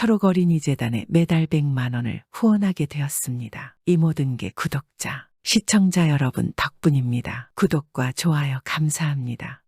초록어린이재단에 매달 100만 원을 후원하게 되었습니다. 이 모든 게 구독자, 시청자 여러분 덕분입니다. 구독과 좋아요 감사합니다.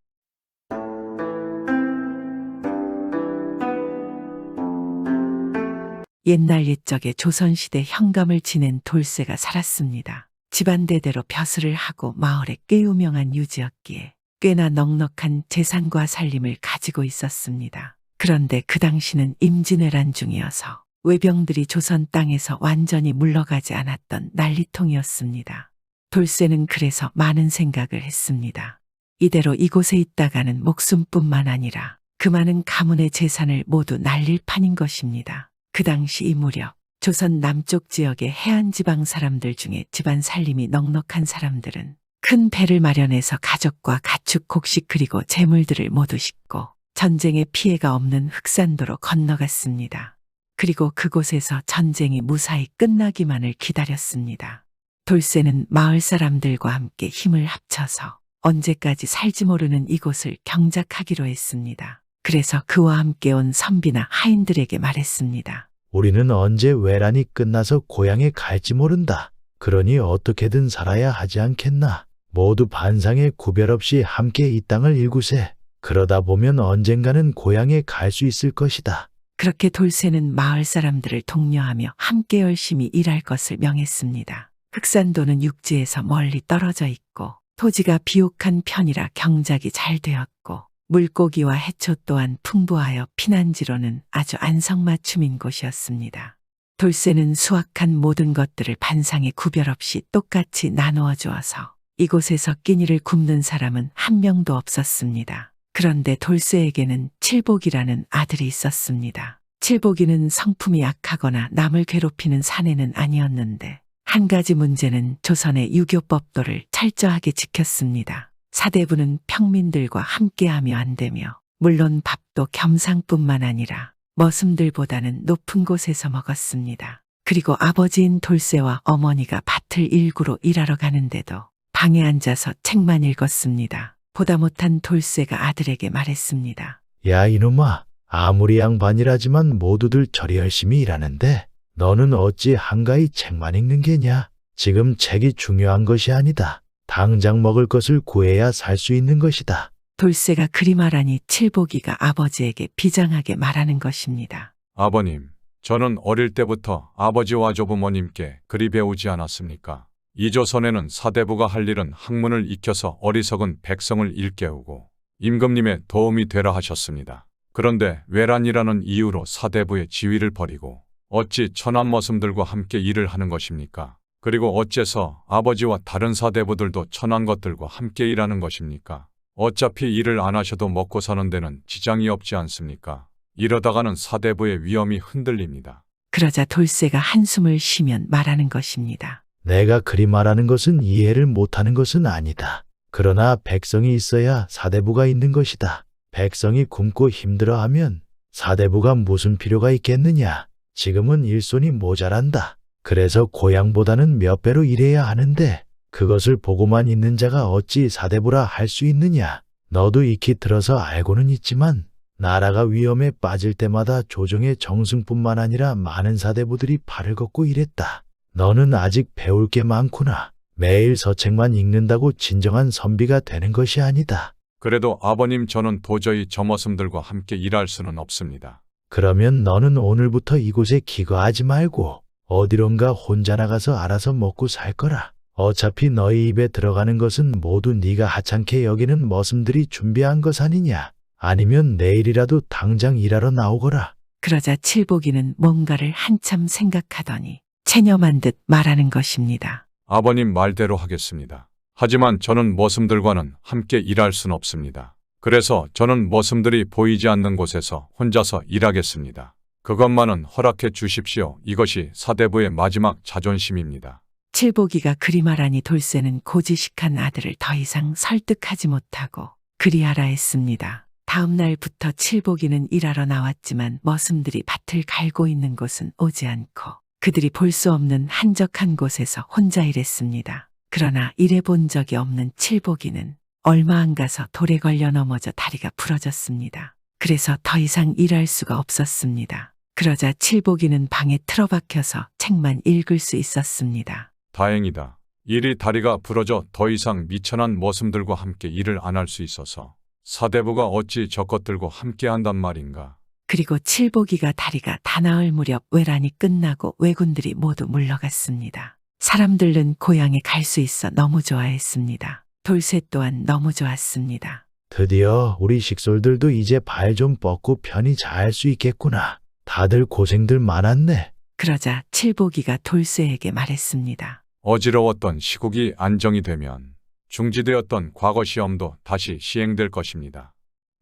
옛날 옛적에 조선시대 현감을 지낸 돌쇠가 살았습니다. 집안 대대로 벼슬을 하고 마을에 꽤 유명한 유지였기에 꽤나 넉넉한 재산과 살림을 가지고 있었습니다. 그런데 그 당시는 임진왜란 중이어서 외병들이 조선 땅에서 완전히 물러가지 않았던 난리통이었습니다. 돌쇠는 그래서 많은 생각을 했습니다. 이대로 이곳에 있다가는 목숨뿐만 아니라 그 많은 가문의 재산을 모두 날릴 판인 것입니다. 그 당시 이 무렵 조선 남쪽 지역의 해안지방 사람들 중에 집안 살림이 넉넉한 사람들은 큰 배를 마련해서 가족과 가축 곡식 그리고 재물들을 모두 싣고 전쟁의 피해가 없는 흑산도로 건너갔습니다. 그리고 그곳에서 전쟁이 무사히 끝나기만을 기다렸습니다. 돌쇠는 마을 사람들과 함께 힘을 합쳐서 언제까지 살지 모르는 이곳을 경작하기로 했습니다. 그래서 그와 함께 온 선비나 하인들에게 말했습니다. 우리는 언제 외란이 끝나서 고향에 갈지 모른다. 그러니 어떻게든 살아야 하지 않겠나. 모두 반상의 구별 없이 함께 이 땅을 일구세. 그러다 보면 언젠가는 고향에 갈 수 있을 것이다. 그렇게 돌쇠는 마을 사람들을 독려하며 함께 열심히 일할 것을 명했습니다. 흑산도는 육지에서 멀리 떨어져 있고 토지가 비옥한 편이라 경작이 잘 되었고 물고기와 해초 또한 풍부하여 피난지로는 아주 안성맞춤인 곳이었습니다. 돌쇠는 수확한 모든 것들을 반상에 구별 없이 똑같이 나누어 주어서 이곳에서 끼니를 굽는 사람은 한 명도 없었습니다. 그런데 돌쇠에게는 칠복이라는 아들이 있었습니다. 칠복이는 성품이 약하거나 남을 괴롭히는 사내는 아니었는데 한 가지 문제는 조선의 유교법도를 철저하게 지켰습니다. 사대부는 평민들과 함께하며 안 되며 물론 밥도 겸상뿐만 아니라 머슴들보다는 높은 곳에서 먹었습니다. 그리고 아버지인 돌쇠와 어머니가 밭을 일구러 일하러 가는데도 방에 앉아서 책만 읽었습니다. 보다 못한 돌쇠가 아들에게 말했습니다. 야 이놈아, 아무리 양반이라지만 모두들 저리 열심히 일하는데 너는 어찌 한가히 책만 읽는 게냐? 지금 책이 중요한 것이 아니다. 당장 먹을 것을 구해야 살 수 있는 것이다. 돌쇠가 그리 말하니 칠복이가 아버지에게 비장하게 말하는 것입니다. 아버님, 저는 어릴 때부터 아버지와 조부모님께 그리 배우지 않았습니까? 이 조선에는 사대부가 할 일은 학문을 익혀서 어리석은 백성을 일깨우고 임금님의 도움이 되라 하셨습니다. 그런데 외란이라는 이유로 사대부의 지위를 버리고 어찌 천한 머슴들과 함께 일을 하는 것입니까? 그리고 어째서 아버지와 다른 사대부들도 천한 것들과 함께 일하는 것입니까? 어차피 일을 안 하셔도 먹고 사는 데는 지장이 없지 않습니까? 이러다가는 사대부의 위엄이 흔들립니다. 그러자 돌쇠가 한숨을 쉬면 말하는 것입니다. 내가 그리 말하는 것은 이해를 못하는 것은 아니다. 그러나 백성이 있어야 사대부가 있는 것이다. 백성이 굶고 힘들어하면 사대부가 무슨 필요가 있겠느냐. 지금은 일손이 모자란다. 그래서 고향보다는 몇 배로 일해야 하는데 그것을 보고만 있는 자가 어찌 사대부라 할 수 있느냐. 너도 익히 들어서 알고는 있지만 나라가 위험에 빠질 때마다 조정의 정승뿐만 아니라 많은 사대부들이 발을 걷고 일했다. 너는 아직 배울 게 많구나. 매일 서책만 읽는다고 진정한 선비가 되는 것이 아니다. 그래도 아버님, 저는 도저히 저 머슴들과 함께 일할 수는 없습니다. 그러면 너는 오늘부터 이곳에 기거하지 말고 어디론가 혼자 나가서 알아서 먹고 살 거라. 어차피 너희 입에 들어가는 것은 모두 네가 하찮게 여기는 머슴들이 준비한 것 아니냐. 아니면 내일이라도 당장 일하러 나오거라. 그러자 칠복이는 뭔가를 한참 생각하더니 체념한 듯 말하는 것입니다. 아버님 말대로 하겠습니다. 하지만 저는 머슴들과는 함께 일할 순 없습니다. 그래서 저는 머슴들이 보이지 않는 곳에서 혼자서 일하겠습니다. 그것만은 허락해 주십시오. 이것이 사대부의 마지막 자존심입니다. 칠복이가 그리 말하니 돌쇠는 고지식한 아들을 더 이상 설득하지 못하고 그리하라 했습니다. 다음 날부터 칠복이는 일하러 나왔지만 머슴들이 밭을 갈고 있는 곳은 오지 않고 그들이 볼 수 없는 한적한 곳에서 혼자 일했습니다. 그러나 일해본 적이 없는 칠복이는 얼마 안 가서 돌에 걸려 넘어져 다리가 부러졌습니다. 그래서 더 이상 일할 수가 없었습니다. 그러자 칠복이는 방에 틀어박혀서 책만 읽을 수 있었습니다. 다행이다. 일이 다리가 부러져 더 이상 미천한 머슴들과 함께 일을 안 할 수 있어서 사대부가 어찌 저것들과 함께 한단 말인가. 그리고 칠복이가 다리가 다 나을 무렵 외란이 끝나고 왜군들이 모두 물러갔습니다. 사람들은 고향에 갈 수 있어 너무 좋아했습니다. 돌쇠 또한 너무 좋았습니다. 드디어 우리 식솔들도 이제 발 좀 뻗고 편히 잘 수 있겠구나. 다들 고생들 많았네. 그러자 칠복이가 돌쇠에게 말했습니다. 어지러웠던 시국이 안정이 되면 중지되었던 과거 시험도 다시 시행될 것입니다.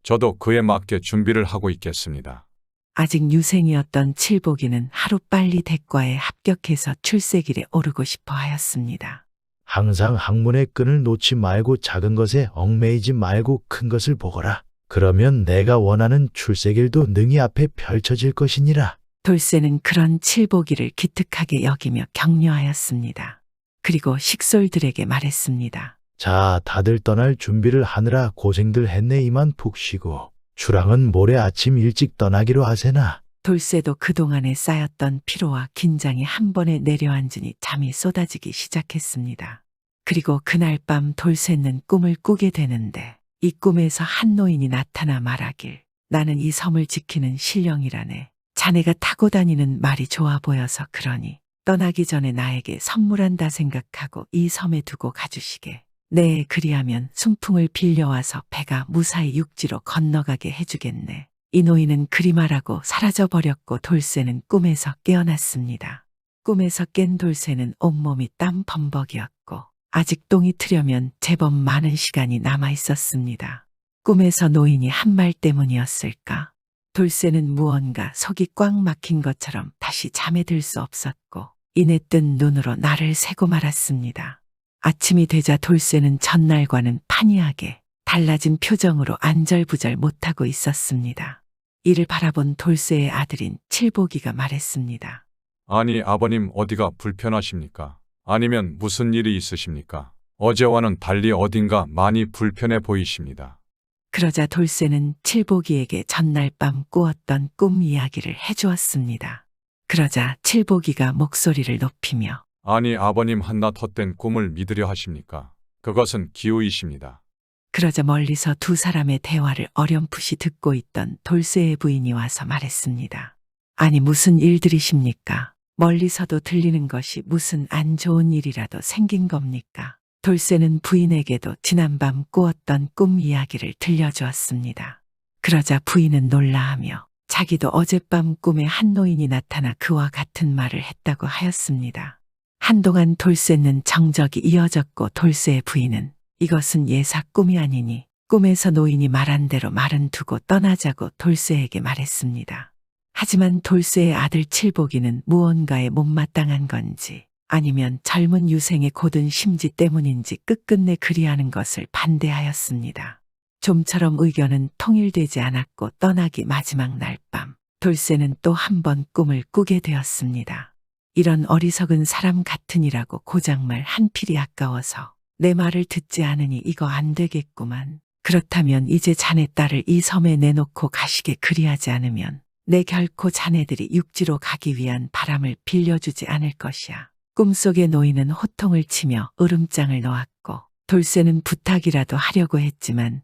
저도 그에 맞게 준비를 하고 있겠습니다. 아직 유생이었던 칠복이는 하루빨리 대과에 합격해서 출세길에 오르고 싶어 하였습니다. 항상 학문의 끈을 놓지 말고 작은 것에 얽매이지 말고 큰 것을 보거라. 그러면 내가 원하는 출세길도 능히 앞에 펼쳐질 것이니라. 돌쇠는 그런 칠복이를 기특하게 여기며 격려하였습니다. 그리고 식솔들에게 말했습니다. 자, 다들 떠날 준비를 하느라 고생들 했네. 이만 푹 쉬고 주랑은 모레 아침 일찍 떠나기로 하세나. 돌쇠도 그동안에 쌓였던 피로와 긴장이 한 번에 내려앉으니 잠이 쏟아지기 시작했습니다. 그리고 그날 밤 돌쇠는 꿈을 꾸게 되는데 이 꿈에서 한 노인이 나타나 말하길 나는 이 섬을 지키는 신령이라네. 자네가 타고 다니는 말이 좋아 보여서 그러니 떠나기 전에 나에게 선물한다 생각하고 이 섬에 두고 가주시게. 네, 그리하면 순풍을 빌려와서 배가 무사히 육지로 건너가게 해주겠네. 이 노인은 그리 말하고 사라져버렸고 돌쇠는 꿈에서 깨어났습니다. 꿈에서 깬 돌쇠는 온몸이 땀 범벅이었고 아직 똥이 트려면 제법 많은 시간이 남아 있었습니다. 꿈에서 노인이 한 말 때문이었을까? 돌쇠는 무언가 속이 꽉 막힌 것처럼 다시 잠에 들 수 없었고 이내 뜬 눈으로 나를 새고 말았습니다. 아침이 되자 돌쇠는 전날과는 판이하게 달라진 표정으로 안절부절 못하고 있었습니다. 이를 바라본 돌쇠의 아들인 칠복이가 말했습니다. 아니, 아버님 어디가 불편하십니까? 아니면 무슨 일이 있으십니까? 어제와는 달리 어딘가 많이 불편해 보이십니다. 그러자 돌쇠는 칠복이에게 전날 밤 꾸었던 꿈 이야기를 해주었습니다. 그러자 칠복이가 목소리를 높이며 아니, 아버님 한낱 헛된 꿈을 믿으려 하십니까? 그것은 기우이십니다. 그러자 멀리서 두 사람의 대화를 어렴풋이 듣고 있던 돌쇠의 부인이 와서 말했습니다. 아니, 무슨 일들이십니까? 멀리서도 들리는 것이 무슨 안 좋은 일이라도 생긴 겁니까? 돌쇠는 부인에게도 지난밤 꾸었던 꿈 이야기를 들려주었습니다. 그러자 부인은 놀라하며 자기도 어젯밤 꿈에 한 노인이 나타나 그와 같은 말을 했다고 하였습니다. 한동안 돌쇠는 정적이 이어졌고 돌쇠의 부인은 이것은 예사 꿈이 아니니 꿈에서 노인이 말한 대로 말은 두고 떠나자고 돌쇠에게 말했습니다. 하지만 돌쇠의 아들 칠복이는 무언가에 못마땅한 건지 아니면 젊은 유생의 고든 심지 때문인지 끝끝내 그리하는 것을 반대하였습니다. 좀처럼 의견은 통일되지 않았고 떠나기 마지막 날 밤 돌쇠는 또 한 번 꿈을 꾸게 되었습니다. 이런 어리석은 사람 같으니라고 고장말 한 필이 아까워서 내 말을 듣지 않으니 이거 안 되겠구만. 그렇다면 이제 자네 딸을 이 섬에 내놓고 가시게 그리하지 않으면 내 결코 자네들이 육지로 가기 위한 바람을 빌려주지 않을 것이야. 꿈속의 노인은 호통을 치며 으름장을 놓았고 돌쇠는 부탁이라도 하려고 했지만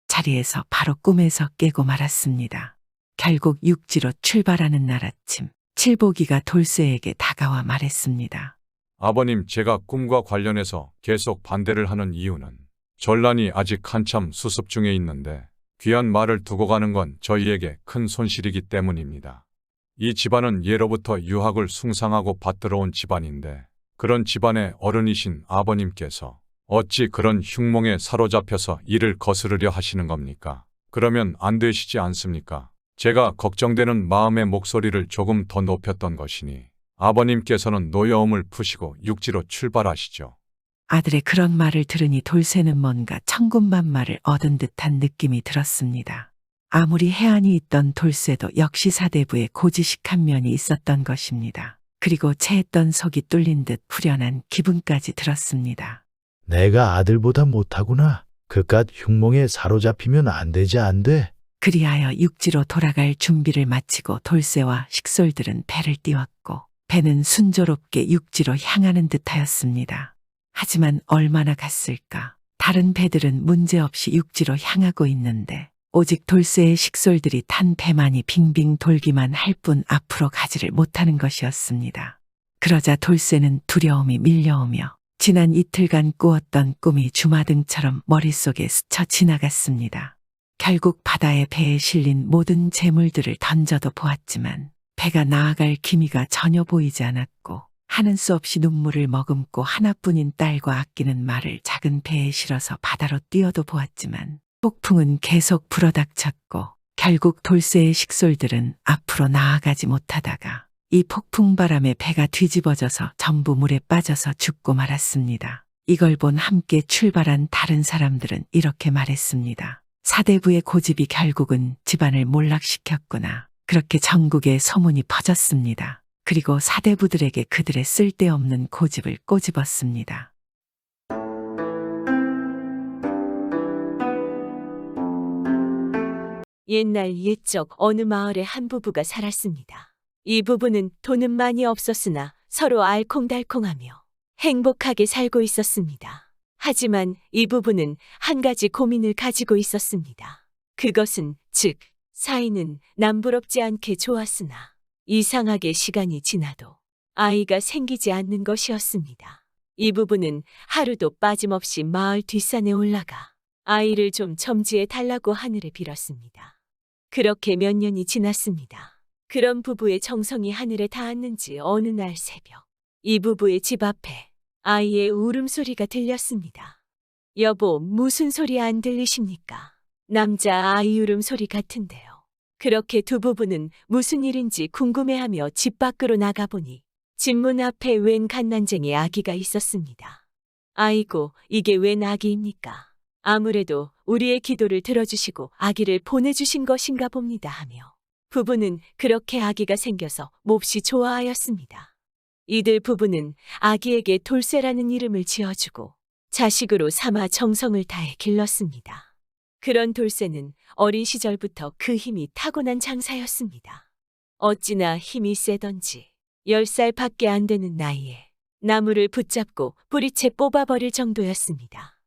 자리에서 바로 꿈에서 깨고 말았습니다. 결국 육지로 출발하는 날 아침 칠복이가 돌쇠에게 다가와 말했습니다. 아버님, 제가 꿈과 관련해서 계속 반대를 하는 이유는 전란이 아직 한참 수습 중에 있는데 귀한 말을 두고 가는 건 저희에게 큰 손실이기 때문입니다. 이 집안은 예로부터 유학을 숭상하고 받들어온 집안인데 그런 집안의 어른이신 아버님께서 어찌 그런 흉몽에 사로잡혀서 이를 거스르려 하시는 겁니까? 그러면 안 되시지 않습니까? 제가 걱정되는 마음의 목소리를 조금 더 높였던 것이니 아버님께서는 노여움을 푸시고 육지로 출발하시죠. 아들의 그런 말을 들으니 돌쇠는 뭔가 천군만마를 얻은 듯한 느낌이 들었습니다. 아무리 해안이 있던 돌쇠도 역시 사대부에 고지식한 면이 있었던 것입니다. 그리고 체했던 속이 뚫린 듯 후련한 기분까지 들었습니다. 내가 아들보다 못하구나. 그깟 흉몽에 사로잡히면 안 되지 안 돼. 그리하여 육지로 돌아갈 준비를 마치고 돌쇠와 식솔들은 배를 띄웠고 배는 순조롭게 육지로 향하는 듯하였습니다. 하지만 얼마나 갔을까? 다른 배들은 문제없이 육지로 향하고 있는데 오직 돌쇠의 식솔들이 탄 배만이 빙빙 돌기만 할 뿐 앞으로 가지를 못하는 것이었습니다. 그러자 돌쇠는 두려움이 밀려오며 지난 이틀간 꾸었던 꿈이 주마등처럼 머릿속에 스쳐 지나갔습니다. 결국 바다의 배에 실린 모든 재물들을 던져도 보았지만 배가 나아갈 기미가 전혀 보이지 않았고 하는 수 없이 눈물을 머금고 하나뿐인 딸과 아끼는 말을 작은 배에 실어서 바다로 뛰어도 보았지만 폭풍은 계속 불어닥쳤고 결국 돌쇠의 식솔들은 앞으로 나아가지 못하다가 이 폭풍바람에 배가 뒤집어져서 전부 물에 빠져서 죽고 말았습니다. 이걸 본 함께 출발한 다른 사람들은 이렇게 말했습니다. 사대부의 고집이 결국은 집안을 몰락시켰구나. 그렇게 전국에 소문이 퍼졌습니다. 그리고 사대부들에게 그들의 쓸데없는 고집을 꼬집었습니다. 옛날 옛적 어느 마을에 한 부부가 살았습니다. 이 부부는 돈은 많이 없었으나 서로 알콩달콩하며 행복하게 살고 있었습니다. 하지만 이 부부는 한 가지 고민을 가지고 있었습니다. 그것은 즉 사이는 남부럽지 않게 좋았으나 이상하게 시간이 지나도 아이가 생기지 않는 것이었습니다. 이 부부는 하루도 빠짐없이 마을 뒷산에 올라가 아이를 좀 점지해 달라고 하늘에 빌었습니다. 그렇게 몇 년이 지났습니다. 그런 부부의 정성이 하늘에 닿았는지 어느 날 새벽 이 부부의 집 앞에 아이의 울음소리가 들렸습니다. 여보, 무슨 소리 안 들리십니까? 남자 아이 울음소리 같은데요. 그렇게 두 부부는 무슨 일인지 궁금해하며 집 밖으로 나가보니 집 문 앞에 웬 갓난쟁이 아기가 있었습니다. 아이고, 이게 웬 아기입니까? 아무래도 우리의 기도를 들어주시고 아기를 보내주신 것인가 봅니다 하며 부부는 그렇게 아기가 생겨서 몹시 좋아하였습니다. 이들 부부는 아기에게 돌쇠라는 이름을 지어주고 자식으로 삼아 정성을 다해 길렀습니다. 그런 돌쇠는 어린 시절부터 그 힘이 타고난 장사였습니다. 어찌나 힘이 세던지 10살 밖에 안 되는 나이에 나무를 붙잡고 뿌리채 뽑아버릴 정도였습니다.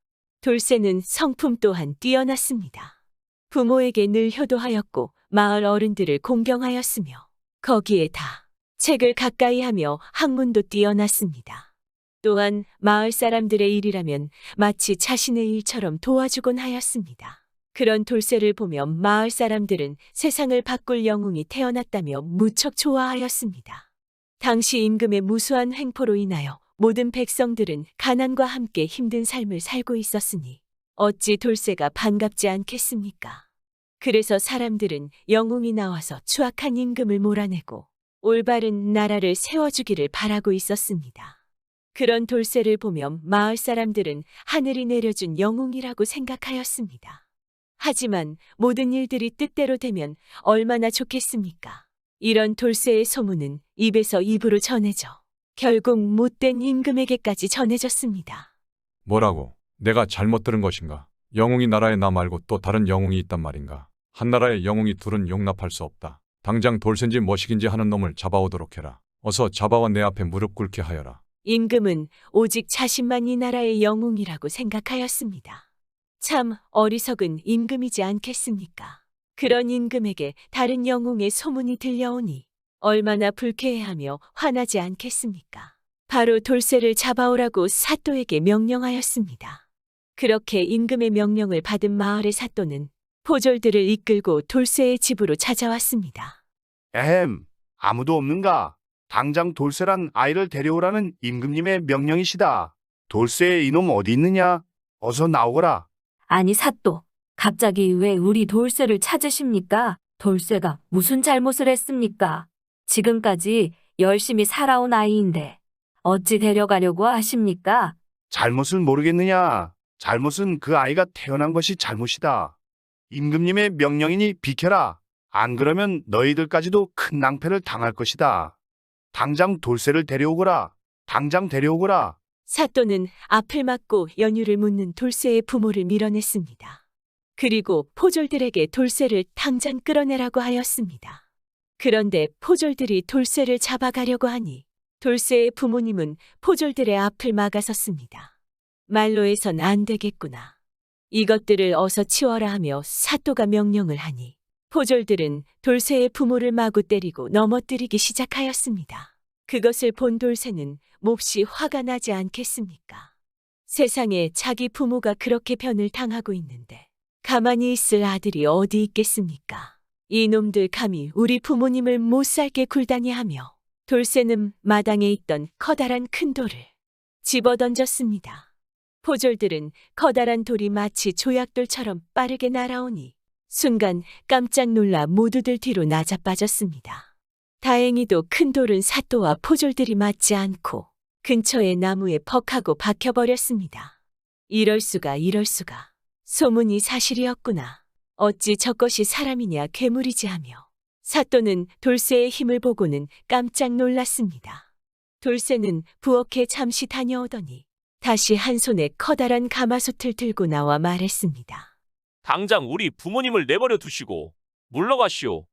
돌쇠는 성품 또한 뛰어났습니다. 부모에게 늘 효도하였고 마을 어른들을 공경하였으며 거기에 다 책을 가까이 하며 학문도 뛰어났습니다. 또한 마을 사람들의 일이라면 마치 자신의 일처럼 도와주곤 하였습니다. 그런 돌쇠를 보며 마을 사람들은 세상을 바꿀 영웅이 태어났다며 무척 좋아하였습니다. 당시 임금의 무수한 횡포로 인하여 모든 백성들은 가난과 함께 힘든 삶을 살고 있었으니 어찌 돌쇠가 반갑지 않겠습니까? 그래서 사람들은 영웅이 나와서 추악한 임금을 몰아내고 올바른 나라를 세워주기를 바라고 있었습니다. 그런 돌쇠를 보면 마을 사람들은 하늘이 내려준 영웅이라고 생각하였습니다. 하지만 모든 일들이 뜻대로 되면 얼마나 좋겠습니까? 이런 돌쇠의 소문은 입에서 입으로 전해져 결국 못된 임금에게까지 전해졌습니다. 뭐라고? 내가 잘못 들은 것인가? 영웅이 나라에 나 말고 또 다른 영웅이 있단 말인가? 한 나라의 영웅이 둘은 용납할 수 없다. 당장 돌쇠인지 뭐식인지 하는 놈을 잡아오도록 해라. 어서 잡아와 내 앞에 무릎 꿇게 하여라. 임금은 오직 자신만 이 나라의 영웅이라고 생각하였습니다. 참 어리석은 임금이지 않겠습니까? 그런 임금에게 다른 영웅의 소문이 들려오니 얼마나 불쾌해하며 화나지 않겠습니까? 바로 돌쇠를 잡아오라고 사또에게 명령하였습니다. 그렇게 임금의 명령을 받은 마을의 사또는 포졸들을 이끌고 돌쇠의 집으로 찾아왔습니다. 에헴, 아무도 없는가? 당장 돌쇠란 아이를 데려오라는 임금님의 명령이시다. 돌쇠의 이놈 어디 있느냐? 어서 나오거라. 아니 사또, 갑자기 왜 우리 돌쇠를 찾으십니까? 돌쇠가 무슨 잘못을 했습니까? 지금까지 열심히 살아온 아이인데 어찌 데려가려고 하십니까? 잘못을 모르겠느냐? 잘못은 그 아이가 태어난 것이 잘못이다. 임금님의 명령이니 비켜라. 안 그러면 너희들까지도 큰 낭패를 당할 것이다. 당장 돌쇠를 데려오거라. 당장 데려오거라. 사또는 앞을 막고 연유를 묻는 돌쇠의 부모를 밀어냈습니다. 그리고 포졸들에게 돌쇠를 당장 끌어내라고 하였습니다. 그런데 포졸들이 돌쇠를 잡아가려고 하니 돌쇠의 부모님은 포졸들의 앞을 막아섰습니다. 말로에선 안 되겠구나. 이것들을 어서 치워라 하며 사또가 명령을 하니 포졸들은 돌쇠의 부모를 마구 때리고 넘어뜨리기 시작하였습니다. 그것을 본 돌쇠는 몹시 화가 나지 않겠습니까? 세상에 자기 부모가 그렇게 변을 당하고 있는데 가만히 있을 아들이 어디 있겠습니까? 이놈들 감히 우리 부모님을 못살게 굴다니 하며 돌쇠는 마당에 있던 커다란 큰 돌을 집어던졌습니다. 포졸들은 커다란 돌이 마치 조약돌처럼 빠르게 날아오니 순간 깜짝 놀라 모두들 뒤로 나자빠졌습니다. 다행히도 큰 돌은 사또와 포졸들이 맞지 않고 근처의 나무에 퍽하고 박혀버렸습니다. 이럴 수가. 소문이 사실이었구나. 어찌 저것이 사람이냐 괴물이지 하며 사또는 돌쇠의 힘을 보고는 깜짝 놀랐습니다. 돌쇠는 부엌에 잠시 다녀오더니 다시 한 손에 커다란 가마솥을 들고 나와 말했습니다. 당장 우리 부모님을 내버려 두시고 물러가시오.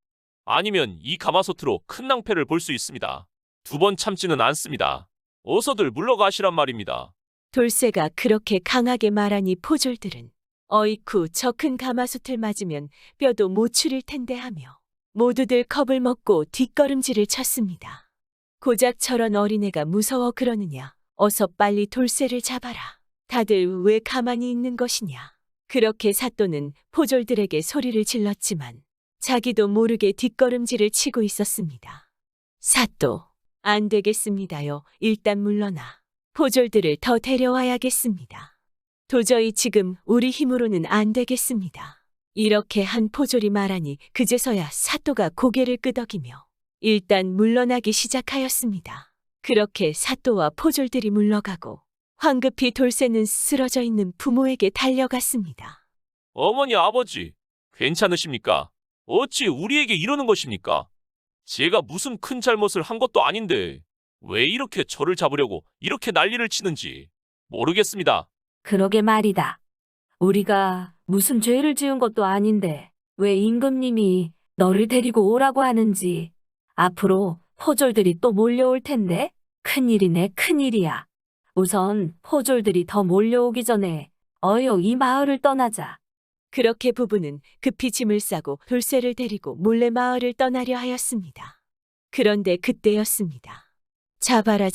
아니면 이 가마솥으로 큰 낭패를 볼 수 있습니다. 2번 참지는 않습니다. 어서들 물러가시란 말입니다. 돌쇠가 그렇게 강하게 말하니 포졸들은 어이쿠 저 큰 가마솥을 맞으면 뼈도 못 추릴 텐데 하며 모두들 겁을 먹고 뒷걸음질을 쳤습니다. 고작 저런 어린애가 무서워 그러느냐. 어서 빨리 돌쇠를 잡아라. 다들 왜 가만히 있는 것이냐. 그렇게 사또는 포졸들에게 소리를 질렀지만 자기도 모르게 뒷걸음질을 치고 있었습니다. 사또, 안 되겠습니다요. 일단 물러나. 포졸들을 더 데려와야겠습니다. 도저히 지금 우리 힘으로는 안 되겠습니다. 이렇게 한 포졸이 말하니 그제서야 사또가 고개를 끄덕이며 일단 물러나기 시작하였습니다. 그렇게 사또와 포졸들이 물러가고 황급히 돌쇠는 쓰러져 있는 부모에게 달려갔습니다. 어머니, 아버지, 괜찮으십니까? 어찌 우리에게 이러는 것입니까? 제가 무슨 큰 잘못을 한 것도 아닌데 왜 이렇게 저를 잡으려고 이렇게 난리를 치는지 모르겠습니다. 그러게 말이다. 우리가 무슨 죄를 지은 것도 아닌데 왜 임금님이 너를 데리고 오라고 하는지. 앞으로 포졸들이 또 몰려올 텐데 큰일이네, 큰일이야. 우선 포졸들이 더 몰려오기 전에 어여 이 마을을 떠나자. 그렇게 부부는 급히 짐을 싸고 돌쇠를 데리고 몰래 마을을 떠나려 하였습니다. 그런데 그때였습니다. 잡아라.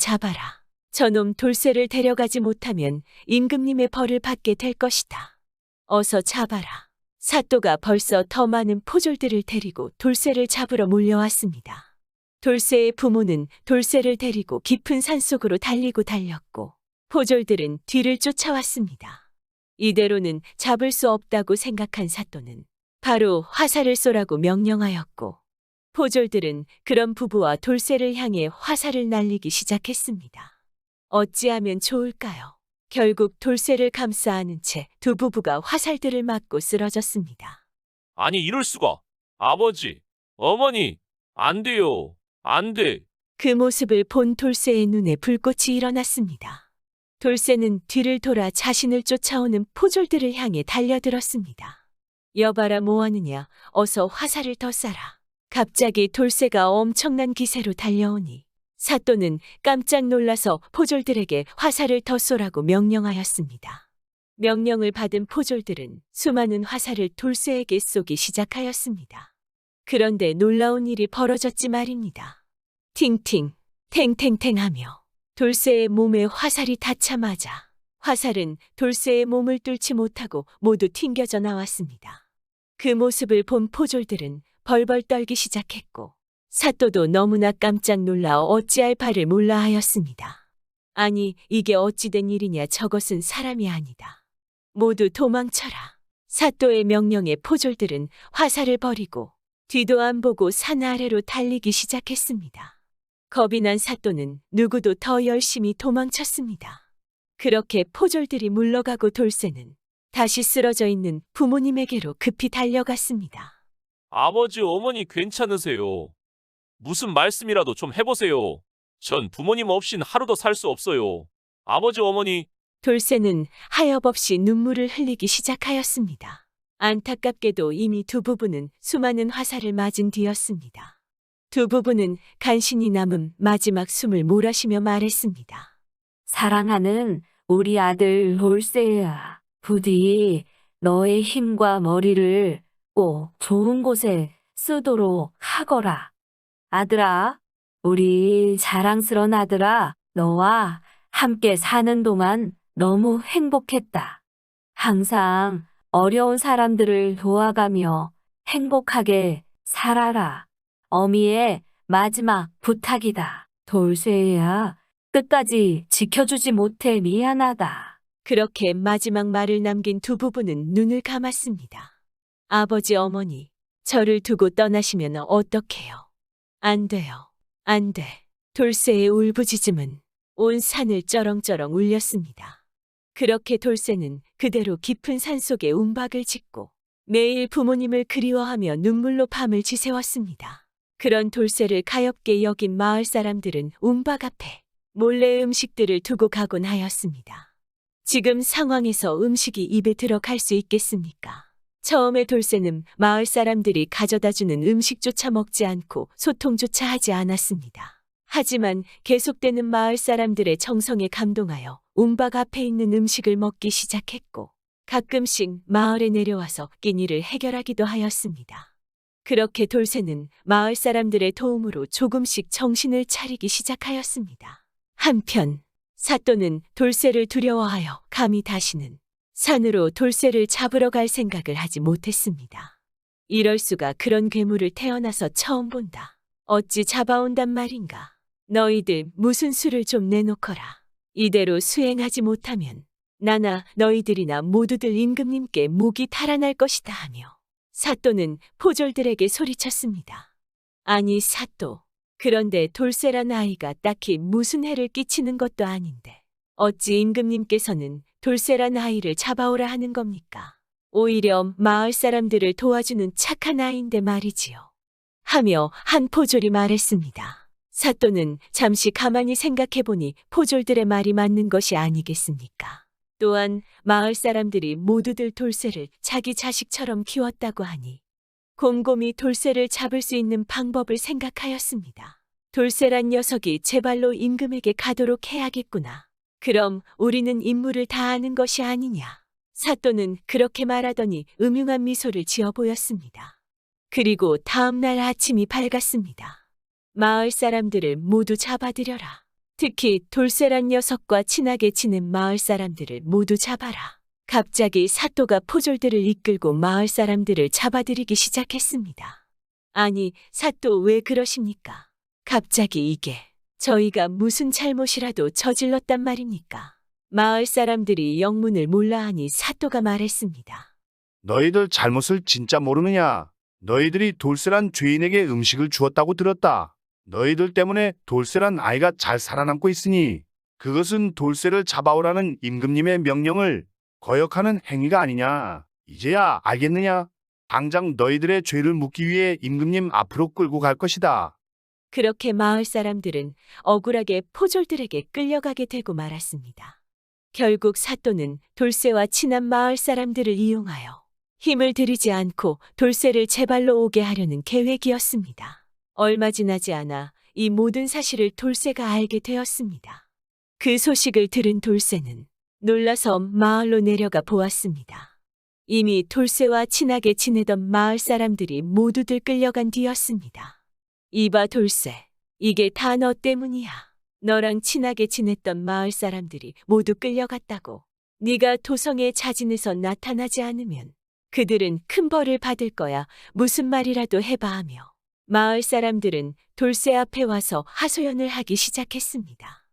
저놈 돌쇠를 데려가지 못하면 임금님의 벌을 받게 될 것이다. 어서 잡아라. 사또가 벌써 더 많은 포졸들을 데리고 돌쇠를 잡으러 몰려왔습니다. 돌쇠의 부모는 돌쇠를 데리고 깊은 산속으로 달렸고 포졸들은 뒤를 쫓아왔습니다. 이대로는 잡을 수 없다고 생각한 사또는 바로 화살을 쏘라고 명령하였고 포졸들은 그런 부부와 돌쇠를 향해 화살을 날리기 시작했습니다. 어찌하면 좋을까요? 결국 돌쇠를 감싸 안은 채 두 부부가 화살들을 맞고 쓰러졌습니다. 아니, 이럴 수가. 아버지, 어머니, 안 돼요. 안 돼. 그 모습을 본 돌쇠의 눈에 불꽃이 일어났습니다. 돌쇠는 뒤를 돌아 자신을 쫓아오는 포졸들을 향해 달려들었습니다. 여봐라, 뭐하느냐. 어서 화살을 더 쏴라. 갑자기 돌쇠가 엄청난 기세로 달려오니 사또는 깜짝 놀라서 포졸들에게 화살을 더 쏘라고 명령하였습니다. 명령을 받은 포졸들은 수많은 화살을 돌쇠에게 쏘기 시작하였습니다. 그런데 놀라운 일이 벌어졌지 말입니다. 팅팅, 탱탱탱 하며 돌쇠의 몸에 화살이 닿자마자 화살은 돌쇠의 몸을 뚫지 못하고 모두 튕겨져 나왔습니다. 그 모습을 본 포졸들은 벌벌 떨기 시작했고 사또도 너무나 깜짝 놀라 어찌할 바를 몰라 하였습니다. 아니, 이게 어찌된 일이냐. 저것은 사람이 아니다. 모두 도망쳐라. 사또의 명령에 포졸들은 화살을 버리고 뒤도 안 보고 산 아래로 달리기 시작했습니다. 겁이 난 사또는 누구도 더 열심히 도망쳤습니다. 그렇게 포졸들이 물러가고 돌쇠는 다시 쓰러져 있는 부모님에게로 급히 달려갔습니다. 아버지, 어머니 괜찮으세요? 무슨 말씀이라도 좀 해보세요. 전 부모님 없인 하루도 살 수 없어요. 아버지, 어머니. 돌쇠는 하염없이 눈물을 흘리기 시작하였습니다. 안타깝게도 이미 두 부부는 수많은 화살을 맞은 뒤였습니다. 두 부부는 간신히 남은 마지막 숨을 몰아쉬며 말했습니다. 사랑하는 우리 아들 돌쇠야. 부디 너의 힘과 머리를 꼭 좋은 곳에 쓰도록 하거라. 아들아, 우리 자랑스런 아들아, 너와 함께 사는 동안 너무 행복했다. 항상 어려운 사람들을 도와가며 행복하게 살아라. 어미의 마지막 부탁이다. 돌쇠야, 끝까지 지켜주지 못해 미안하다. 그렇게 마지막 말을 남긴 두 부부는 눈을 감았습니다. 아버지, 어머니, 저를 두고 떠나시면 어떡해요? 안 돼요. 안 돼. 돌쇠의 울부짖음은 온 산을 쩌렁쩌렁 울렸습니다. 그렇게 돌쇠는 그대로 깊은 산속에 움박을 짓고 매일 부모님을 그리워하며 눈물로 밤을 지새웠습니다. 그런 돌쇠를 가엾게 여긴 마을 사람들은 움박 앞에 몰래 음식들을 두고 가곤 하였습니다. 지금 상황에서 음식이 입에 들어갈 수 있겠습니까? 처음에 돌쇠는 마을 사람들이 가져다주는 음식조차 먹지 않고 소통조차 하지 않았습니다. 하지만 계속되는 마을 사람들의 정성에 감동하여 움박 앞에 있는 음식을 먹기 시작했고 가끔씩 마을에 내려와서 끼니를 해결하기도 하였습니다. 그렇게 돌쇠는 마을 사람들의 도움으로 조금씩 정신을 차리기 시작하였습니다. 한편 사또는 돌쇠를 두려워하여 감히 다시는 산으로 돌쇠를 잡으러 갈 생각을 하지 못했습니다. 이럴 수가, 그런 괴물을 태어나서 처음 본다. 어찌 잡아온단 말인가. 너희들 무슨 수를 좀 내놓거라. 이대로 수행하지 못하면 나나 너희들이나 모두들 임금님께 목이 달아날 것이다 하며 사또는 포졸들에게 소리쳤습니다. 아니 사또, 그런데 돌쇠란 아이가 딱히 무슨 해를 끼치는 것도 아닌데 어찌 임금님께서는 돌쇠란 아이를 잡아오라 하는 겁니까? 오히려 마을 사람들을 도와주는 착한 아이인데 말이지요. 하며 한 포졸이 말했습니다. 사또는 잠시 가만히 생각해보니 포졸들의 말이 맞는 것이 아니겠습니까? 또한 마을 사람들이 모두들 돌쇠를 자기 자식처럼 키웠다고 하니 곰곰이 돌쇠를 잡을 수 있는 방법을 생각하였습니다. 돌쇠란 녀석이 제 발로 임금에게 가도록 해야겠구나. 그럼 우리는 임무를 다하는 것이 아니냐. 사또는 그렇게 말하더니 음흉한 미소를 지어 보였습니다. 그리고 다음 날 아침이 밝았습니다. 마을 사람들을 모두 잡아들여라. 특히 돌쇠란 녀석과 친하게 지낸 마을 사람들을 모두 잡아라. 갑자기 사또가 포졸들을 이끌고 마을 사람들을 잡아들이기 시작했습니다. 아니, 사또 왜 그러십니까? 갑자기 이게 저희가 무슨 잘못이라도 저질렀단 말입니까? 마을 사람들이 영문을 몰라 하니 사또가 말했습니다. 너희들 잘못을 진짜 모르느냐? 너희들이 돌쇠란 죄인에게 음식을 주었다고 들었다. 너희들 때문에 돌쇠란 아이가 잘 살아남고 있으니 그것은 돌쇠를 잡아오라는 임금님의 명령을 거역하는 행위가 아니냐. 이제야 알겠느냐? 당장 너희들의 죄를 묻기 위해 임금님 앞으로 끌고 갈 것이다. 그렇게 마을 사람들은 억울하게 포졸들에게 끌려가게 되고 말았습니다. 결국 사또는 돌쇠와 친한 마을 사람들을 이용하여 힘을 들이지 않고 돌쇠를 제 발로 오게 하려는 계획이었습니다. 얼마 지나지 않아 이 모든 사실을 돌쇠가 알게 되었습니다. 그 소식을 들은 돌쇠는 놀라서 마을로 내려가 보았습니다. 이미 돌쇠와 친하게 지내던 마을 사람들이 모두들 끌려간 뒤였습니다. 이봐 돌쇠, 이게 다 너 때문이야. 너랑 친하게 지냈던 마을 사람들이 모두 끌려갔다고. 네가 도성의 자진에서 나타나지 않으면 그들은 큰 벌을 받을 거야. 무슨 말이라도 해봐 하며 마을 사람들은 돌쇠 앞에 와서 하소연을 하기 시작했습니다.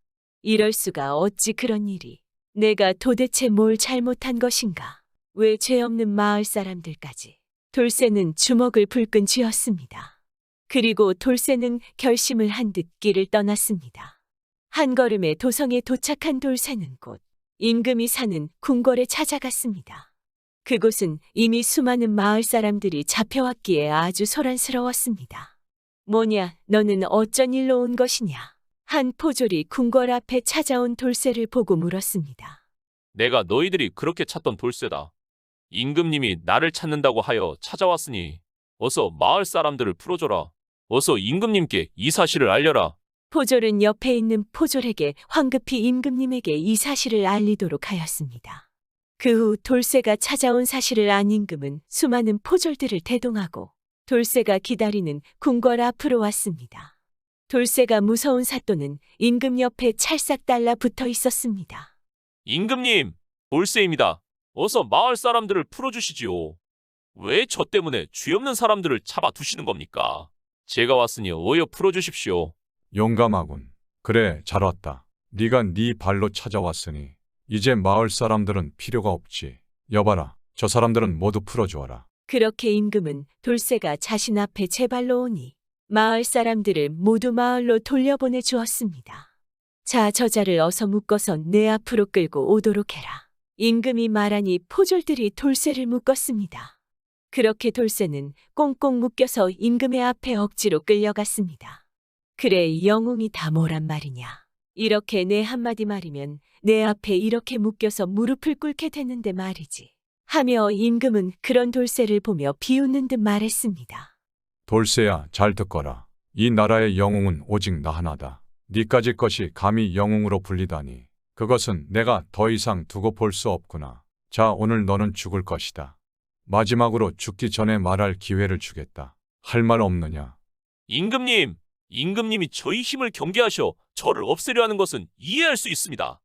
이럴 수가, 어찌 그런 일이. 내가 도대체 뭘 잘못한 것인가? 왜 죄 없는 마을 사람들까지. 돌쇠는 주먹을 불끈 쥐었습니다. 그리고 돌쇠는 결심을 한 듯 길을 떠났습니다. 한 걸음에 도성에 도착한 돌쇠는 곧 임금이 사는 궁궐에 찾아갔습니다. 그곳은 이미 수많은 마을 사람들이 잡혀왔기에 아주 소란스러웠습니다. 뭐냐, 너는 어쩐 일로 온 것이냐? 한 포졸이 궁궐 앞에 찾아온 돌쇠를 보고 물었습니다. 내가 너희들이 그렇게 찾던 돌쇠다. 임금님이 나를 찾는다고 하여 찾아왔으니 어서 마을 사람들을 풀어줘라. 어서 임금님께 이 사실을 알려라. 포졸은 옆에 있는 포졸에게 황급히 임금님에게 이 사실을 알리도록 하였습니다. 그 후 돌쇠가 찾아온 사실을 안 임금은 수많은 포졸들을 대동하고 돌쇠가 기다리는 궁궐 앞으로 왔습니다. 돌쇠가 무서운 사또는 임금 옆에 찰싹 달라붙어 있었습니다. 임금님, 돌쇠입니다. 어서 마을 사람들을 풀어주시지요. 왜 저 때문에 죄 없는 사람들을 잡아두시는 겁니까? 제가 왔으니 어여 풀어주십시오. 용감하군. 그래, 잘 왔다. 네가 네 발로 찾아왔으니 이제 마을 사람들은 필요가 없지. 여봐라, 저 사람들은 모두 풀어주어라. 그렇게 임금은 돌쇠가 자신 앞에 제발로 오니 마을 사람들을 모두 마을로 돌려보내 주었습니다. 자, 저자를 어서 묶어서 내 앞으로 끌고 오도록 해라. 임금이 말하니 포졸들이 돌쇠를 묶었습니다. 그렇게 돌쇠는 꽁꽁 묶여서 임금의 앞에 억지로 끌려갔습니다. 그래, 영웅이 다 뭐란 말이냐. 이렇게 내 한마디 말이면 내 앞에 이렇게 묶여서 무릎을 꿇게 되는데 말이지. 하며 임금은 그런 돌쇠를 보며 비웃는 듯 말했습니다. 돌쇠야, 잘 듣거라. 이 나라의 영웅은 오직 나 하나다. 네까지 것이 감히 영웅으로 불리다니. 그것은 내가 더 이상 두고 볼 수 없구나. 자, 오늘 너는 죽을 것이다. 마지막으로 죽기 전에 말할 기회를 주겠다. 할 말 없느냐? 임금님, 임금님이 저희 힘을 경계하셔 저를 없애려 하는 것은 이해할 수 있습니다.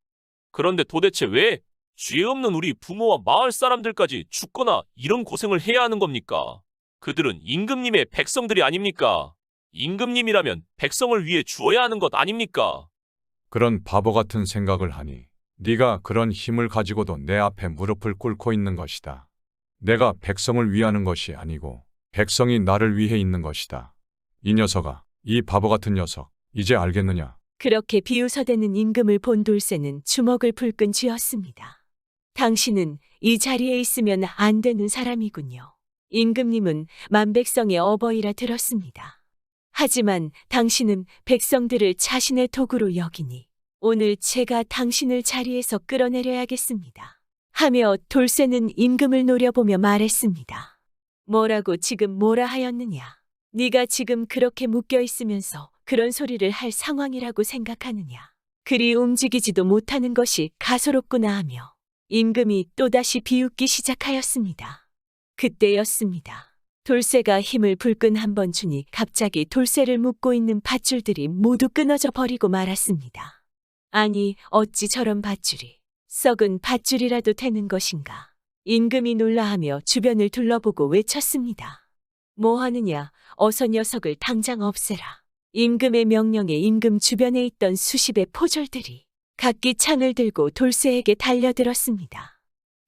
그런데 도대체 왜 죄 없는 우리 부모와 마을 사람들까지 죽거나 이런 고생을 해야 하는 겁니까? 그들은 임금님의 백성들이 아닙니까? 임금님이라면 백성을 위해 주어야 하는 것 아닙니까? 그런 바보 같은 생각을 하니 네가 그런 힘을 가지고도 내 앞에 무릎을 꿇고 있는 것이다. 내가 백성을 위하는 것이 아니고 백성이 나를 위해 있는 것이다. 이 녀석아, 이 바보 같은 녀석, 이제 알겠느냐? 그렇게 비웃어대는 임금을 본 돌쇠는 주먹을 불끈 쥐었습니다. 당신은 이 자리에 있으면 안 되는 사람이군요. 임금님은 만백성의 어버이라 들었습니다. 하지만 당신은 백성들을 자신의 도구로 여기니 오늘 제가 당신을 자리에서 끌어내려야겠습니다. 하며 돌쇠는 임금을 노려보며 말했습니다. 뭐라고 지금 뭐라 하였느냐? 네가 지금 그렇게 묶여 있으면서 그런 소리를 할 상황이라고 생각하느냐? 그리 움직이지도 못하는 것이 가소롭구나 하며 임금이 또다시 비웃기 시작하였습니다. 그때였습니다. 돌쇠가 힘을 불끈 한번 주니 갑자기 돌쇠를 묶고 있는 밧줄들이 모두 끊어져 버리고 말았습니다. 아니, 어찌 저런 밧줄이 썩은 밧줄이라도 되는 것인가? 임금이 놀라하며 주변을 둘러보고 외쳤습니다. 뭐 하느냐? 어서 녀석을 당장 없애라. 임금의 명령에 임금 주변에 있던 수십의 포졸들이 각기 창을 들고 돌쇠에게 달려들었습니다.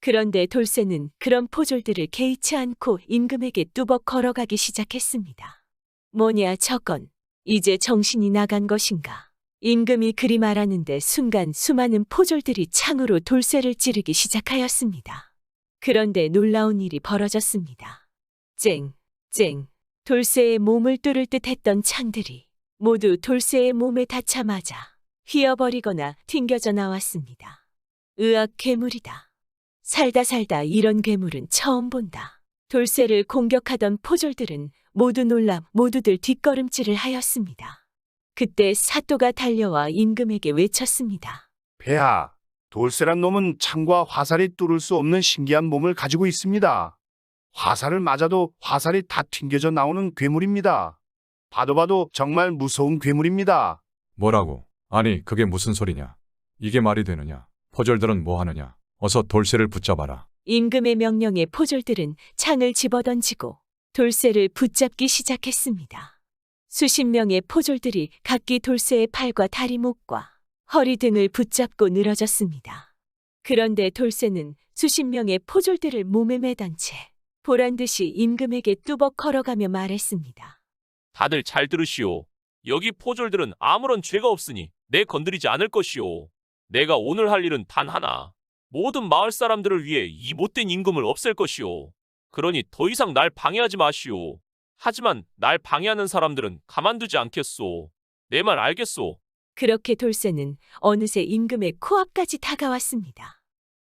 그런데 돌쇠는 그런 포졸들을 개의치 않고 임금에게 뚜벅 걸어가기 시작했습니다. 뭐냐 저건, 이제 정신이 나간 것인가? 임금이 그리 말하는데 순간 수많은 포졸들이 창으로 돌쇠를 찌르기 시작하였습니다. 그런데 놀라운 일이 벌어졌습니다. 쨍, 쨍, 돌쇠의 몸을 뚫을 듯 했던 창들이 모두 돌쇠의 몸에 닿자마자 휘어버리거나 튕겨져 나왔습니다. 으악, 괴물이다. 살다 이런 괴물은 처음 본다. 돌쇠를 공격하던 포졸들은 모두 놀라 모두들 뒷걸음질을 하였습니다. 그때 사또가 달려와 임금에게 외쳤습니다. 폐하, 돌쇠란 놈은 창과 화살이 뚫을 수 없는 신기한 몸을 가지고 있습니다. 화살을 맞아도 화살이 다 튕겨져 나오는 괴물입니다. 봐도 정말 무서운 괴물입니다. 뭐라고? 아니, 그게 무슨 소리냐? 이게 말이 되느냐? 포졸들은 뭐 하느냐? 어서 돌쇠를 붙잡아라. 임금의 명령에 포졸들은 창을 집어던지고 돌쇠를 붙잡기 시작했습니다. 수십 명의 포졸들이 각기 돌쇠의 팔과 다리 목과 허리 등을 붙잡고 늘어졌습니다. 그런데 돌쇠는 수십 명의 포졸들을 몸에 매단 채 보란 듯이 임금에게 뚜벅 걸어가며 말했습니다. 다들 잘 들으시오. 여기 포졸들은 아무런 죄가 없으니 내 건드리지 않을 것이오. 내가 오늘 할 일은 단 하나. 모든 마을 사람들을 위해 이 못된 임금을 없앨 것이오. 그러니 더 이상 날 방해하지 마시오. 하지만 날 방해하는 사람들은 가만두지 않겠소. 내 말 알겠소? 그렇게 돌쇠는 어느새 임금의 코앞까지 다가왔습니다.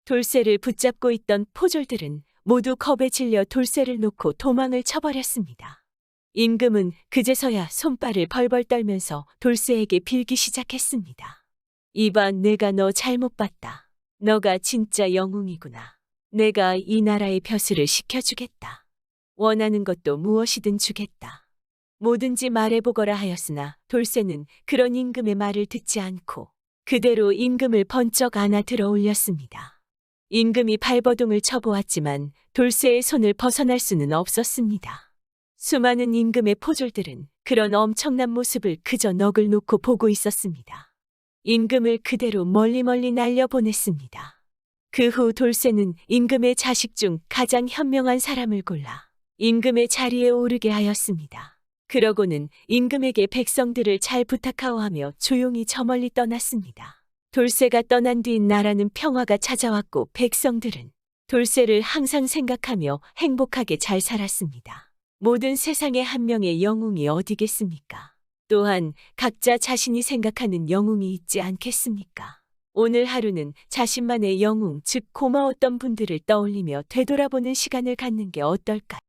돌쇠를 붙잡고 있던 포졸들은 모두 겁에 질려 돌쇠를 놓고 도망을 쳐버렸습니다. 임금은 그제서야 손발을 벌벌 떨면서 돌쇠에게 빌기 시작했습니다. 이봐, 내가 너 잘못 봤다. 너가 진짜 영웅이구나. 내가 이 나라의 벼슬을 시켜주겠다. 원하는 것도 무엇이든 주겠다. 뭐든지 말해보거라 하였으나 돌쇠는 그런 임금의 말을 듣지 않고 그대로 임금을 번쩍 안아 들어 올렸습니다. 임금이 발버둥을 쳐보았지만 돌쇠의 손을 벗어날 수는 없었습니다. 수많은 임금의 포졸들은 그런 엄청난 모습을 그저 넋을 놓고 보고 있었습니다. 임금을 그대로 멀리 날려보냈습니다. 그 후 돌쇠는 임금의 자식 중 가장 현명한 사람을 골라 임금의 자리에 오르게 하였습니다. 그러고는 임금에게 백성들을 잘 부탁하오하며 조용히 저 멀리 떠났습니다. 돌쇠가 떠난 뒤 나라는 평화가 찾아왔고 백성들은 돌쇠를 항상 생각하며 행복하게 잘 살았습니다. 모든 세상에 한 명의 영웅이 어디겠습니까? 또한 각자 자신이 생각하는 영웅이 있지 않겠습니까? 오늘 하루는 자신만의 영웅, 즉 고마웠던 분들을 떠올리며 되돌아보는 시간을 갖는 게 어떨까요?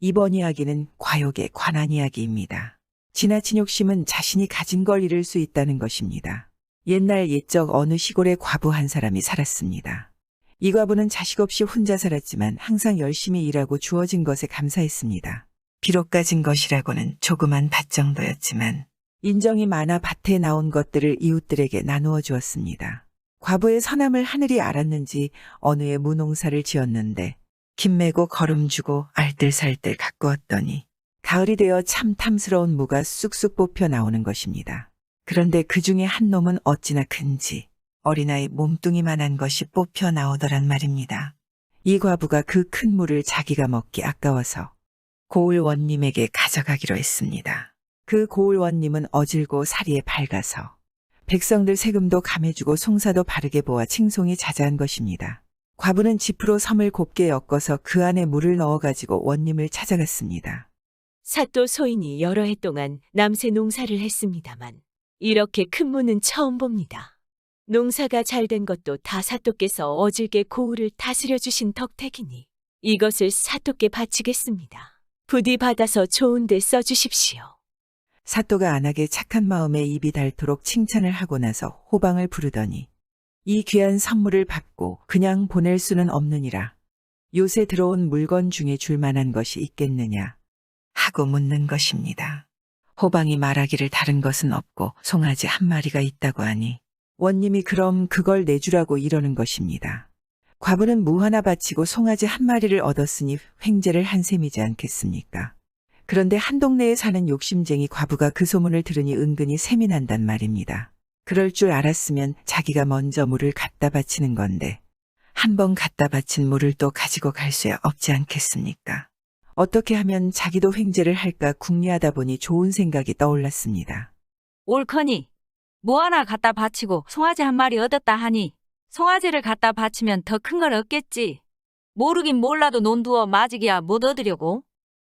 이번 이야기는 과욕에 관한 이야기입니다. 지나친 욕심은 자신이 가진 걸 잃을 수 있다는 것입니다. 옛날 옛적 어느 시골에 과부 한 사람이 살았습니다. 이 과부는 자식 없이 혼자 살았지만 항상 열심히 일하고 주어진 것에 감사했습니다. 비록 가진 것이라고는 조그만 밭 정도였지만 인정이 많아 밭에 나온 것들을 이웃들에게 나누어 주었습니다. 과부의 선함을 하늘이 알았는지 어느 해 무농사를 지었는데 김 메고 거름 주고 알뜰살뜰 가꾸었더니 가을이 되어 참 탐스러운 무가 쑥쑥 뽑혀 나오는 것입니다. 그런데 그 중에 한 놈은 어찌나 큰지 어린아이 몸뚱이만한 것이 뽑혀 나오더란 말입니다. 이 과부가 그 큰 무를 자기가 먹기 아까워서 고을원님에게 가져가기로 했습니다. 그 고을원님은 어질고 사리에 밝아서 백성들 세금도 감해주고 송사도 바르게 보아 칭송이 자자한 것입니다. 과부는 지프로 섬을 곱게 엮어서 그 안에 물을 넣어가지고 원님을 찾아갔습니다. 사또 소인이 여러 해 동안 남새 농사를 했습니다만 이렇게 큰 무는 처음 봅니다. 농사가 잘 된 것도 다 사또께서 어질게 고을을 다스려 주신 덕택이니 이것을 사또께 바치겠습니다. 부디 받아서 좋은 데 써주십시오. 사또가 안하게 착한 마음에 입이 닳도록 칭찬을 하고 나서 호방을 부르더니 이 귀한 선물을 받고 그냥 보낼 수는 없느니라. 요새 들어온 물건 중에 줄 만한 것이 있겠느냐 하고 묻는 것입니다. 호방이 말하기를 다른 것은 없고 송아지 한 마리가 있다고 하니 원님이 그럼 그걸 내주라고 이러는 것입니다. 과부는 무 하나 바치고 송아지 한 마리를 얻었으니 횡재를 한 셈이지 않겠습니까? 그런데 한 동네에 사는 욕심쟁이 과부가 그 소문을 들으니 은근히 셈이 난단 말입니다. 그럴 줄 알았으면 자기가 먼저 물을 갖다 바치는 건데 한 번 갖다 바친 물을 또 가지고 갈 수야 없지 않겠습니까? 어떻게 하면 자기도 횡재를 할까 궁리하다 보니 좋은 생각이 떠올랐습니다. 옳거니 뭐 하나 갖다 바치고 송아지 한 마리 얻었다 하니 송아지를 갖다 바치면 더 큰 걸 얻겠지. 모르긴 몰라도 논두어 맞이기야 못 얻으려고.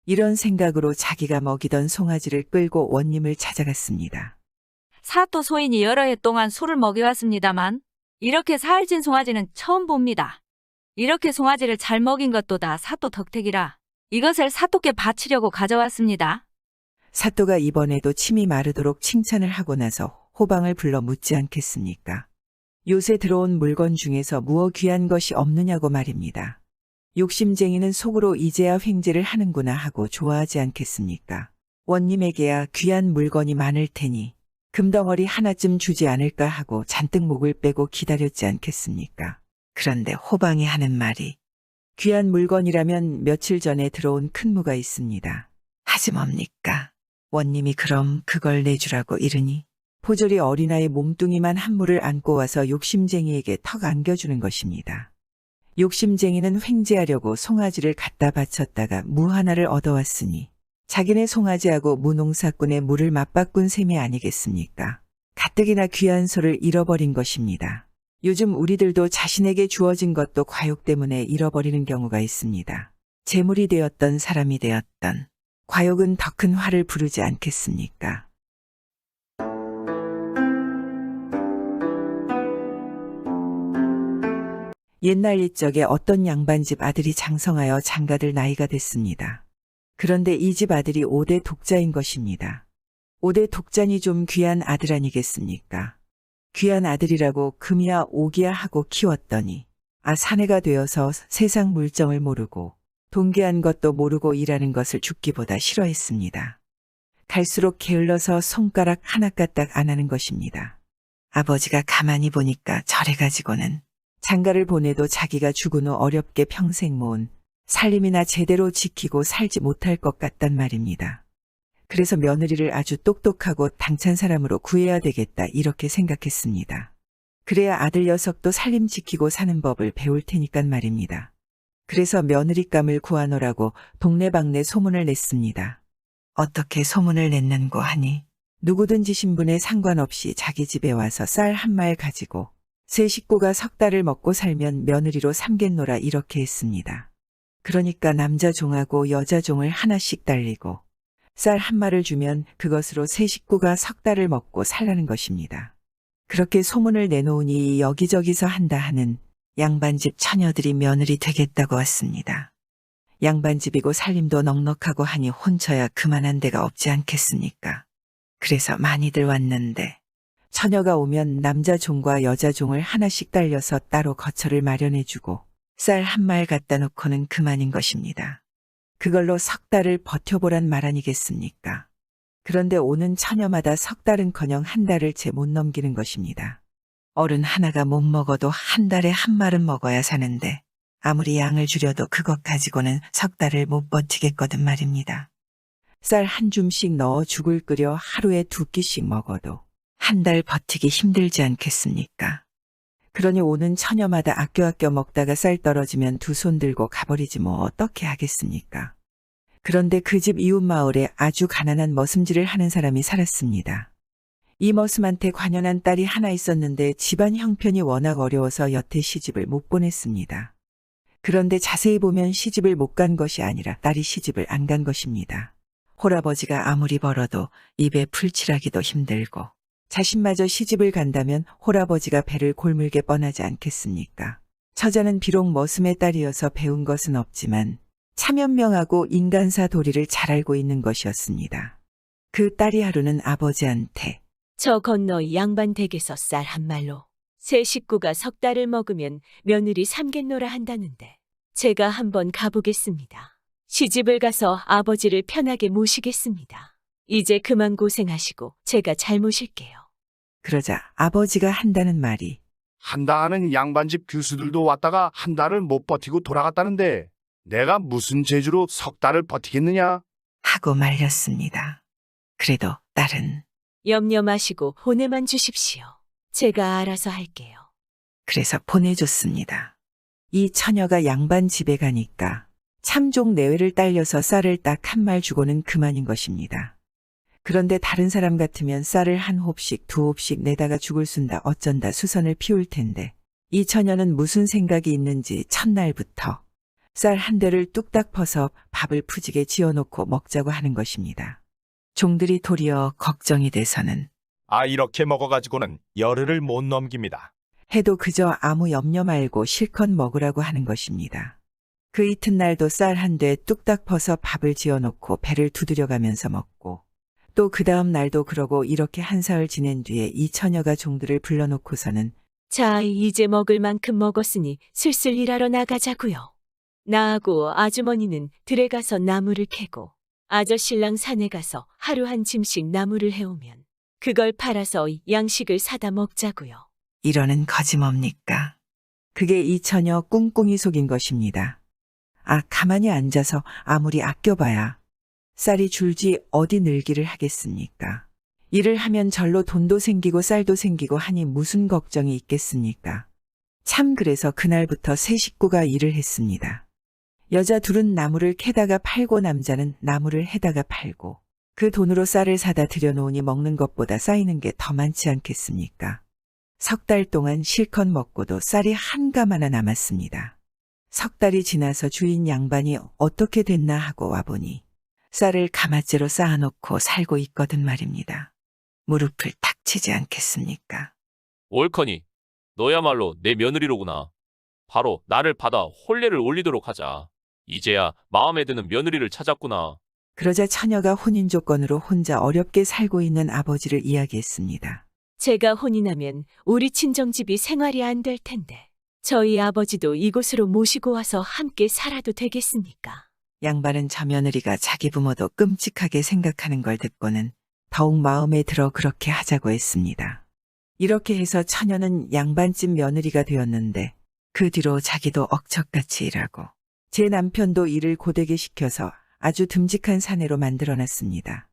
이런 생각으로 자기가 먹이던 송아지를 끌고 원님을 찾아갔습니다. 사또 소인이 여러 해 동안 술을 먹여왔습니다만 이렇게 살찐 송아지는 처음 봅니다. 이렇게 송아지를 잘 먹인 것도 다 사또 덕택이라 이것을 사또께 바치려고 가져왔습니다. 사또가 이번에도 침이 마르도록 칭찬을 하고 나서 호방을 불러 묻지 않겠습니까? 요새 들어온 물건 중에서 무어 귀한 것이 없느냐고 말입니다. 욕심쟁이는 속으로 이제야 횡재를 하는구나 하고 좋아하지 않겠습니까? 원님에게야 귀한 물건이 많을 테니 금덩어리 하나쯤 주지 않을까 하고 잔뜩 목을 빼고 기다렸지 않겠습니까? 그런데 호방이 하는 말이 귀한 물건이라면 며칠 전에 들어온 큰 무가 있습니다. 하지 뭡니까? 원님이 그럼 그걸 내주라고 이르니 포졸이 어린아이 몸뚱이만 한 물을 안고 와서 욕심쟁이에게 턱 안겨주는 것입니다. 욕심쟁이는 횡재하려고 송아지를 갖다 바쳤다가 무 하나를 얻어왔으니 자기네 송아지하고 무농사꾼의 물을 맞바꾼 셈이 아니겠습니까? 가뜩이나 귀한 소를 잃어버린 것입니다. 요즘 우리들도 자신에게 주어진 것도 과욕 때문에 잃어버리는 경우가 있습니다. 재물이 되었던 사람이 되었던 과욕은 더 큰 화를 부르지 않겠습니까? 옛날 옛적에 어떤 양반집 아들이 장성하여 장가들 나이가 됐습니다. 그런데 이 집 아들이 5대 독자인 것입니다. 5대 독자니 좀 귀한 아들 아니겠습니까? 귀한 아들이라고 금이야 오기야 하고 키웠더니 사내가 되어서 세상 물정을 모르고 동계한 것도 모르고 일하는 것을 죽기보다 싫어했습니다. 갈수록 게을러서 손가락 하나 까딱 안 하는 것입니다. 아버지가 가만히 보니까 저래가지고는 장가를 보내도 자기가 죽은 후 어렵게 평생 모은 살림이나 제대로 지키고 살지 못할 것 같단 말입니다. 그래서 며느리를 아주 똑똑하고 당찬 사람으로 구해야 되겠다 이렇게 생각했습니다. 그래야 아들 녀석도 살림 지키고 사는 법을 배울 테니깐 말입니다. 그래서 며느리감을 구하노라고 동네방네 소문을 냈습니다. 어떻게 소문을 냈는고 하니 누구든지 신분에 상관없이 자기 집에 와서 쌀 한 말 가지고 세 식구가 석 달을 먹고 살면 며느리로 삼겠노라 이렇게 했습니다. 그러니까 남자 종하고 여자 종을 하나씩 달리고 쌀 한 말을 주면 그것으로 세 식구가 석 달을 먹고 살라는 것입니다. 그렇게 소문을 내놓으니 여기저기서 한다 하는 양반집 처녀들이 며느리 되겠다고 왔습니다. 양반집이고 살림도 넉넉하고 하니 혼처야 그만한 데가 없지 않겠습니까? 그래서 많이들 왔는데 처녀가 오면 남자 종과 여자 종을 하나씩 딸려서 따로 거처를 마련해주고 쌀 한 말 갖다 놓고는 그만인 것입니다. 그걸로 석 달을 버텨보란 말 아니겠습니까? 그런데 오는 처녀마다 석 달은커녕 한 달을 채 못 넘기는 것입니다. 어른 하나가 못 먹어도 한 달에 한 말은 먹어야 사는데 아무리 양을 줄여도 그것 가지고는 석 달을 못 버티겠거든 말입니다. 쌀 한 줌씩 넣어 죽을 끓여 하루에 2끼씩 먹어도 한 달 버티기 힘들지 않겠습니까? 그러니 오는 처녀마다 아껴 먹다가 쌀 떨어지면 두 손 들고 가버리지 뭐 어떻게 하겠습니까? 그런데 그 집 이웃 마을에 아주 가난한 머슴질을 하는 사람이 살았습니다. 이 머슴한테 관연한 딸이 하나 있었는데 집안 형편이 워낙 어려워서 여태 시집을 못 보냈습니다. 그런데 자세히 보면 시집을 못 간 것이 아니라 딸이 시집을 안 간 것입니다. 홀아버지가 아무리 벌어도 입에 풀칠하기도 힘들고 자신마저 시집을 간다면 홀아버지가 배를 골물게 뻔하지 않겠습니까? 처자는 비록 머슴의 딸이어서 배운 것은 없지만 참연명하고 인간사 도리를 잘 알고 있는 것이었습니다. 그 딸이 하루는 아버지한테 저 건너 양반 댁에서 쌀 한 말로 세 식구가 석 달을 먹으면 며느리 삼겠노라 한다는데 제가 한번 가보겠습니다. 시집을 가서 아버지를 편하게 모시겠습니다. 이제 그만 고생하시고 제가 잘 모실게요. 그러자 아버지가 한다는 말이 한다 하는 양반집 교수들도 왔다가 한 달을 못 버티고 돌아갔다는데 내가 무슨 재주로 석 달을 버티겠느냐? 하고 말렸습니다. 그래도 딸은 염려 마시고 보내만 주십시오. 제가 알아서 할게요. 그래서 보내줬습니다. 이 처녀가 양반 집에 가니까 참종 내외를 딸려서 쌀을 딱 한 말 주고는 그만인 것입니다. 그런데 다른 사람 같으면 쌀을 한 홉씩 두 홉씩 내다가 죽을 순다 어쩐다 수선을 피울 텐데 이 처녀는 무슨 생각이 있는지 첫날부터 쌀 한 대를 뚝딱 퍼서 밥을 푸지게 지어놓고 먹자고 하는 것입니다. 종들이 도리어 걱정이 돼서는 이렇게 먹어가지고는 열흘을 못 넘깁니다. 해도 그저 아무 염려 말고 실컷 먹으라고 하는 것입니다. 그 이튿날도 쌀 한 대 뚝딱 퍼서 밥을 지어놓고 배를 두드려가면서 먹고 또 그 다음 날도 그러고 이렇게 한 사흘 지낸 뒤에 이 처녀가 종들을 불러놓고서는 자, 이제 먹을 만큼 먹었으니 슬슬 일하러 나가자고요. 나하고 아주머니는 들에 가서 나무를 캐고 아저씨랑 산에 가서 하루 한 짐씩 나무를 해오면 그걸 팔아서 양식을 사다 먹자고요. 이러는 거짓뭡니까? 그게 이 처녀 꿍꿍이 속인 것입니다. 가만히 앉아서 아무리 아껴봐야 쌀이 줄지 어디 늘기를 하겠습니까? 일을 하면 절로 돈도 생기고 쌀도 생기고 하니 무슨 걱정이 있겠습니까? 참 그래서 그날부터 세 식구가 일을 했습니다. 여자 둘은 나무를 캐다가 팔고 남자는 나무를 해다가 팔고 그 돈으로 쌀을 사다 들여놓으니 먹는 것보다 쌓이는 게 더 많지 않겠습니까? 석 달 동안 실컷 먹고도 쌀이 한 감 하나 남았습니다. 석 달이 지나서 주인 양반이 어떻게 됐나 하고 와보니 쌀을 가마째로 쌓아놓고 살고 있거든 말입니다. 무릎을 탁 치지 않겠습니까? 옳거니 너야말로 내 며느리로구나. 바로 나를 받아 혼례를 올리도록 하자. 이제야 마음에 드는 며느리를 찾았구나. 그러자 처녀가 혼인 조건으로 혼자 어렵게 살고 있는 아버지를 이야기했습니다. 제가 혼인하면 우리 친정집이 생활이 안 될 텐데 저희 아버지도 이곳으로 모시고 와서 함께 살아도 되겠습니까? 양반은 저 며느리가 자기 부모도 끔찍하게 생각하는 걸 듣고는 더욱 마음에 들어 그렇게 하자고 했습니다. 이렇게 해서 처녀는 양반집 며느리가 되었는데 그 뒤로 자기도 억척같이 일하고 제 남편도 일을 고되게 시켜서 아주 듬직한 사내로 만들어놨습니다.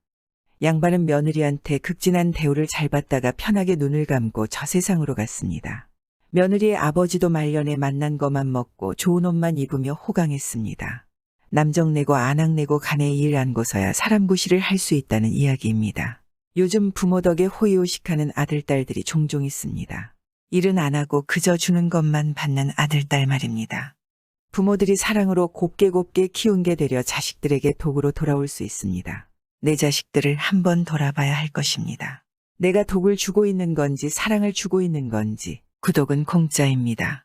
양반은 며느리한테 극진한 대우를 잘 받다가 편하게 눈을 감고 저 세상으로 갔습니다. 며느리의 아버지도 말년에 만난 것만 먹고 좋은 옷만 입으며 호강했습니다. 남정내고 안악내고 간에 일 안 고서야 사람 구실을 할 수 있다는 이야기입니다. 요즘 부모 덕에 호의호식하는 아들딸들이 종종 있습니다. 일은 안 하고 그저 주는 것만 받는 아들딸 말입니다. 부모들이 사랑으로 곱게 키운 게 되려 자식들에게 독으로 돌아올 수 있습니다. 내 자식들을 한번 돌아봐야 할 것입니다. 내가 독을 주고 있는 건지 사랑을 주고 있는 건지 그 독은 공짜입니다.